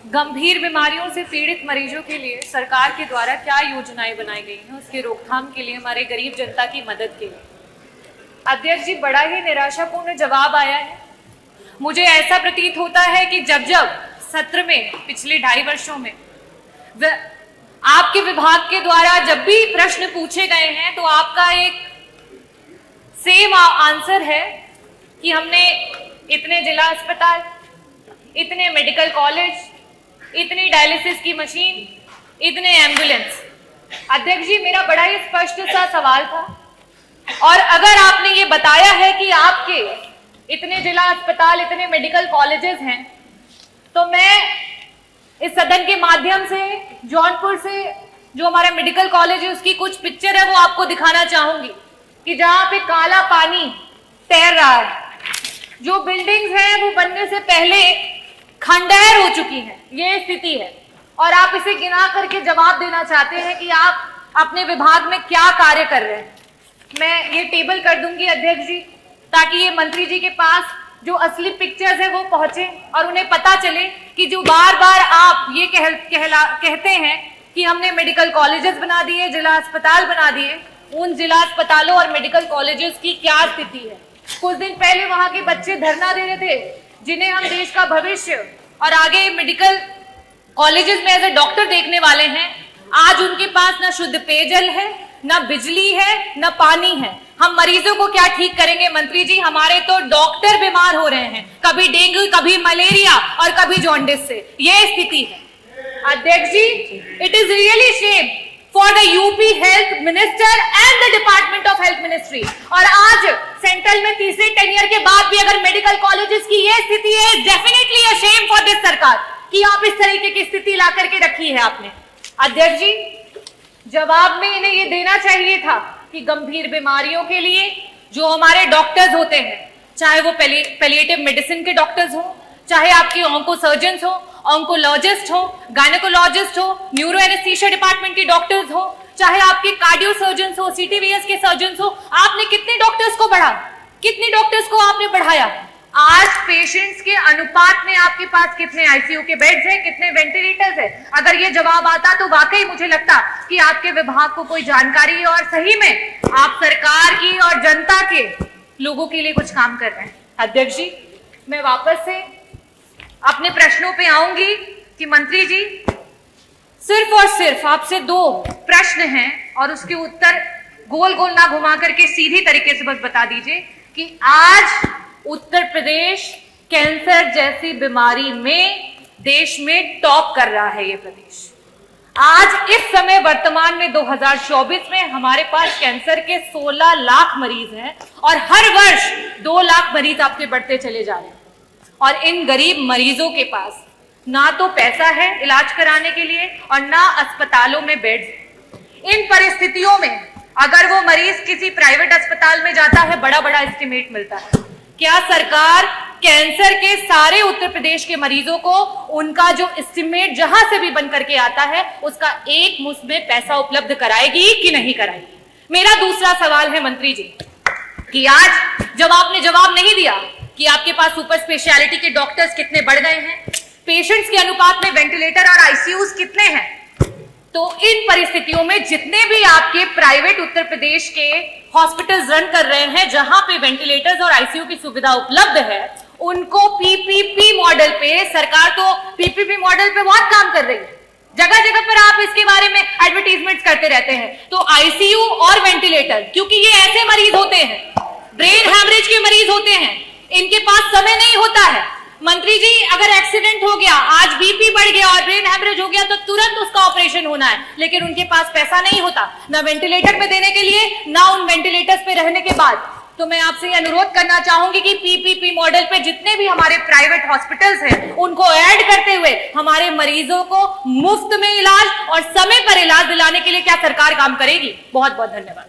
गंभीर बीमारियों से पीड़ित मरीजों के लिए सरकार के द्वारा क्या योजनाएं बनाई गई हैं, उसके रोकथाम के लिए, हमारे गरीब जनता की मदद के लिए। अध्यक्ष जी, बड़ा ही निराशापूर्ण जवाब आया है। मुझे ऐसा प्रतीत होता है कि जब जब सत्र में पिछले 2.5 वर्षों में आपके विभाग के द्वारा जब भी प्रश्न पूछे गए हैं तो आपका एक सेम आंसर है कि हमने इतने जिला अस्पताल, इतने मेडिकल कॉलेज, इतनी डायलिसिस की मशीन, इतने एम्बुलेंस। अध्यक्ष जी, मेरा बड़ा ही स्पष्ट सा सवाल था, और अगर आपने ये बताया है कि आपके इतने जिला अस्पताल, इतने मेडिकल कॉलेजेस हैं, तो मैं इस सदन के माध्यम से जौनपुर से जो हमारा मेडिकल कॉलेज है उसकी कुछ पिक्चर है वो आपको दिखाना चाहूंगी कि जहां पे काला पानी तैर रहा है, जो बिल्डिंग्स हैं वो बनने से पहले खंडहर हो चुकी हैं, ये स्थिति है। और आप इसे गिना करके जवाब देना चाहते हैं कि आप अपने विभाग में क्या कार्य कर रहे हैं। मैं ये टेबल कर दूंगी अध्यक्ष जी, ताकि ये मंत्री जी के पास जो असली पिक्चर्स है वो पहुंचे और उन्हें पता चले कि जो बार बार आप ये कहते हैं कि हमने मेडिकल कॉलेजेस बना दिए, जिला अस्पताल बना दिए, उन जिला अस्पतालों और मेडिकल कॉलेजेस की क्या स्थिति है। कुछ दिन पहले वहां के बच्चे धरना दे रहे थे, जिन्हें हम देश का भविष्य और आगे मेडिकल कॉलेजेस में एज ए डॉक्टर देखने वाले हैं। आज उनके पास ना शुद्ध पेयजल है, ना बिजली है, ना पानी है। हम मरीजों को क्या ठीक करेंगे मंत्री जी? हमारे तो डॉक्टर बीमार हो रहे हैं, कभी डेंगू, कभी मलेरिया और कभी जॉन्डिस से। ये स्थिति है अध्यक्ष ji. It is really shame for the UP health minister and the department of health ministry. और आज सेंट्रल में तीसरे टेन्योर के बाद भी अगर मेडिकल कॉलेजेस की ये स्थिति है, definitely a shame for this सरकार कि आप इस तरीके की स्थिति ला करके रखी है आपने। अध्यक्ष जी, जवाब में इन्हें ये देना चाहिए था कि गंभीर बीमारियों के लिए जो हमारे डॉक्टर्स होते हैं, चाहे वो पैलिएटिव मेडिसिन के डॉक्टर्स हो, चाहे आपके ऑन्को सर्जन्स हो, ऑन्कोलॉजिस्ट हो, गायनेकोलॉजिस्ट हो, न्यूरो एनेस्थीसिया डिपार्टमेंट के डॉक्टर्स हो, चाहे आपके कार्डियो सर्जन्स हो, सीटीवीएस के सर्जन्स हो, आपने कितने डॉक्टर्स को बढ़ा, कितने डॉक्टर्स को आपने बढ़ाया? आज पेशेंट्स के अनुपात में आपके पास कितने आईसीयू के बेड्स हैं, कितने वेंटिलेटर्स हैं? अगर ये जवाब आता तो वाकई मुझे लगता कि आपके विभाग को कोई जानकारी है और सही में आप सरकार की और जनता के लोगों के लिए कुछ काम कर रहे हैं। अध्यक्ष जी, मैं वापस से अपने प्रश्नों पे आऊंगी कि मंत्री जी, सिर्फ और सिर्फ आपसे 2 प्रश्न हैं और उसके उत्तर गोल गोल ना घुमा करके सीधी तरीके से बस बता दीजिए कि आज उत्तर प्रदेश कैंसर जैसी बीमारी में देश में टॉप कर रहा है। ये प्रदेश आज इस समय वर्तमान में 2024 में हमारे पास कैंसर के 16 लाख मरीज हैं और हर वर्ष 2 लाख मरीज आपके बढ़ते चले जा रहे हैं। और इन गरीब मरीजों के पास ना तो पैसा है इलाज कराने के लिए और ना अस्पतालों में बेड्स। इन परिस्थितियों में अगर वो मरीज किसी प्राइवेट अस्पताल में जाता है, बड़ा बड़ा एस्टिमेट मिलता है। क्या सरकार कैंसर के सारे उत्तर प्रदेश के मरीजों को उनका जो एस्टिमेट जहां से भी बन करके आता है उसका एक मुश्त में पैसा उपलब्ध कराएगी कि नहीं कराएगी? मेरा दूसरा सवाल है मंत्री जी कि आज जब आपने जवाब नहीं दिया कि आपके पास सुपर स्पेशलिटी के डॉक्टर्स कितने बढ़ गए हैं, पेशेंट्स के अनुपात में वेंटिलेटर और आईसीयूज कितने हैं, तो इन परिस्थितियों में जितने भी आपके प्राइवेट उत्तर प्रदेश के हॉस्पिटल्स रन कर रहे हैं जहां पे वेंटिलेटर्स और आईसीयू की सुविधा उपलब्ध है, उनको पीपीपी मॉडल पे, सरकार तो पीपीपी मॉडल पे बहुत काम कर रही है, जगह जगह पर आप इसके बारे में एडवर्टीजमेंट्स करते रहते हैं। तो आईसीयू और वेंटिलेटर, क्योंकि ये ऐसे मरीज होते हैं, ब्रेन हैमरेज के मरीज होते हैं, इनके पास समय नहीं होता है। मंत्री जी, अगर एक्सीडेंट हो गया, आज बीपी बढ़ गया और ब्रेन हैमरेज हो गया तो तुरंत उसका ऑपरेशन होना है, लेकिन उनके पास पैसा नहीं होता ना वेंटिलेटर पे देने के लिए, ना उन वेंटिलेटर्स पे रहने के बाद। तो मैं आपसे अनुरोध करना चाहूंगी कि पीपीपी मॉडल पे जितने भी हमारे प्राइवेट हॉस्पिटल्स हैं उनको ऐड करते हुए हमारे मरीजों को मुफ्त में इलाज और समय पर इलाज दिलाने के लिए क्या सरकार काम करेगी? बहुत बहुत धन्यवाद।